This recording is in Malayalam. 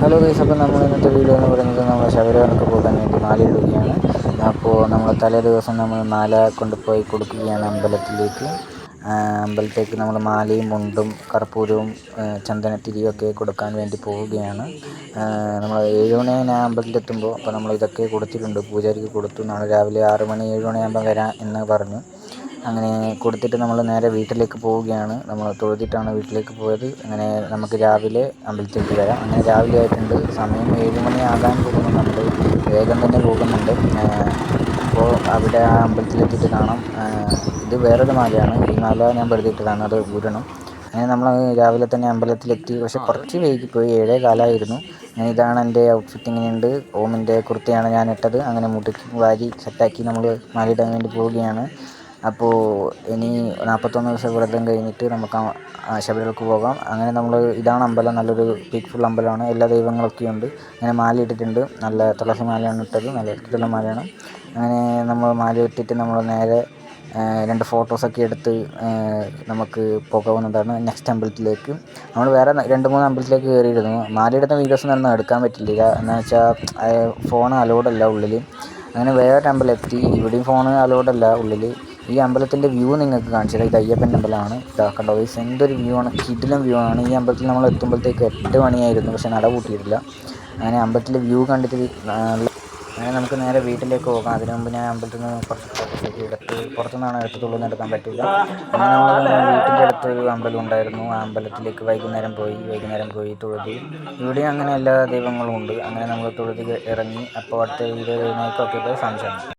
ഹലോ ഗൈസ്, അപ്പോൾ നമ്മൾ ഇന്നത്തെ വീഡിയോ എന്ന് പറയുന്നത് നമ്മൾ ശബരിമലയ്ക്ക് പോകാൻ വേണ്ടി മാലയിടുകയാണ്. അപ്പോൾ നമ്മൾ തലേ ദിവസം നമ്മൾ മാല കൊണ്ടുപോയി കൊടുക്കുകയാണ് അമ്പലത്തേക്ക് നമ്മൾ മാലയും മുണ്ടും കർപ്പൂരവും ചന്ദനത്തിരിയൊക്കെ കൊടുക്കാൻ വേണ്ടി പോവുകയാണ്. നമ്മൾ 7 മണിയാണ് അമ്പലത്തിലെത്തുമ്പോൾ. അപ്പോൾ നമ്മൾ ഇതൊക്കെ കൊടുത്തിട്ടുണ്ട്, പൂജാരിക്ക് കൊടുത്തു. നാളെ രാവിലെ 6 മണി 7 മണിയാകുമ്പോൾ വരാം എന്ന് പറഞ്ഞു. അങ്ങനെ കൊടുത്തിട്ട് നമ്മൾ നേരെ വീട്ടിലേക്ക് പോവുകയാണ്. നമ്മൾ തൊഴുതിട്ടാണ് വീട്ടിലേക്ക് പോയത്. അങ്ങനെ നമുക്ക് രാവിലെ അമ്പലത്തിലേക്ക് വരാം. അങ്ങനെ രാവിലെ ആയിട്ടുണ്ട്, സമയം 7 മണി ആകാൻ പോകുന്നു. നമ്മൾ വേഗം തന്നെ പോകുന്നുണ്ട്. അപ്പോൾ അവിടെ ആ അമ്പലത്തിലെത്തിയിട്ട് കാണാം. ഇത് വേറൊരു മാലയാണ്, ഈ മാല ഞാൻ വെറുതെ ഇട്ടതാണ്, അത് ഊരണം. അങ്ങനെ നമ്മൾ രാവിലെ തന്നെ അമ്പലത്തിലെത്തി. പക്ഷെ കുറച്ച് വൈകിപ്പോയി, 7:15 അങ്ങനെ ഇതാണ് എൻ്റെ ഔട്ട്ഫിറ്റ്. ഇങ്ങനെയുണ്ട്. ഓമിൻ്റെ കുർത്തയാണ് ഞാൻ ഇട്ടത്. അങ്ങനെ മുട്ടിക്ക് വാരി സെറ്റാക്കി നമ്മൾ മാലയിടാൻ വേണ്ടി പോവുകയാണ്. അപ്പോൾ ഇനി 41 ദിവസം വ്രതം കഴിഞ്ഞിട്ട് നമുക്ക് ശബരിമലയ്ക്ക് പോകാം. അങ്ങനെ നമ്മൾ ഇതാണ് അമ്പലം, നല്ലൊരു പീസ്ഫുൾ അമ്പലമാണ്, എല്ലാ ദൈവങ്ങളൊക്കെ ഉണ്ട്. അങ്ങനെ മാല ഇട്ടിട്ടുണ്ട്, നല്ല തുളസി മാലയാണ് ഇട്ടത്, നല്ല ഇഷ്ടമുള്ള മാലയാണ്. അങ്ങനെ നമ്മൾ മാല ഇട്ടിട്ട് നമ്മൾ നേരെ 2 ഫോട്ടോസൊക്കെ എടുത്ത് നമുക്ക് പോകാവുന്നതാണ് നെക്സ്റ്റ് അമ്പലത്തിലേക്ക്. നമ്മൾ വേറെ 2-3 അമ്പലത്തിലേക്ക് കയറിയിരുന്നു. മാലയിടുന്ന വീഡിയോസൊന്നും എടുക്കാൻ പറ്റില്ല, എന്ന് വെച്ചാൽ ഫോൺ അലൗഡല്ല ഉള്ളിൽ. അങ്ങനെ വേറൊരു അമ്പലം എത്തി, ഇവിടെയും ഫോൺ അലൗഡല്ല ഉള്ളിൽ. ഈ അമ്പലത്തിൻ്റെ വ്യൂ നിങ്ങൾക്ക് കാണിച്ചു തരാം. ഇത് അയ്യപ്പൻ്റെ അമ്പലമാണ്. കണ്ടോ ഗൈസ്, എന്തൊരു വ്യൂ ആണ്, കിടിലൻ വ്യൂ ആണ്. ഈ അമ്പലത്തിൽ നമ്മൾ എത്തുമ്പോഴത്തേക്ക് 8 മണിയായിരുന്നു, പക്ഷേ നട പൂട്ടിയിട്ടില്ല. അങ്ങനെ അമ്പലത്തിലെ വ്യൂ കണ്ടിട്ട് അങ്ങനെ നമുക്ക് നേരെ വീട്ടിലേക്ക് പോകാം. അതിനു മുമ്പ് ഞാൻ അമ്പലത്തിൽ നിന്ന് കുറച്ച് ഫോട്ടോസൊക്കെ എടുത്ത്, പുറത്തുനിന്നാണ് എടുത്തിട്ടുള്ളൂ, എന്ന് എടുക്കാൻ പറ്റില്ല. അങ്ങനെ നമ്മൾ വീട്ടിൻ്റെ അടുത്തൊരു അമ്പലം ഉണ്ടായിരുന്നു, ആ അമ്പലത്തിലേക്ക് വൈകുന്നേരം പോയി തൊഴുതു. ഇവിടെ അങ്ങനെ എല്ലാ ദൈവങ്ങളും ഉണ്ട്. അങ്ങനെ നമ്മൾ തൊഴുത് ഇറങ്ങി. അപ്പോൾ അടുത്ത വീഡിയോ ഓക്കെ ബൈ, സംശയം.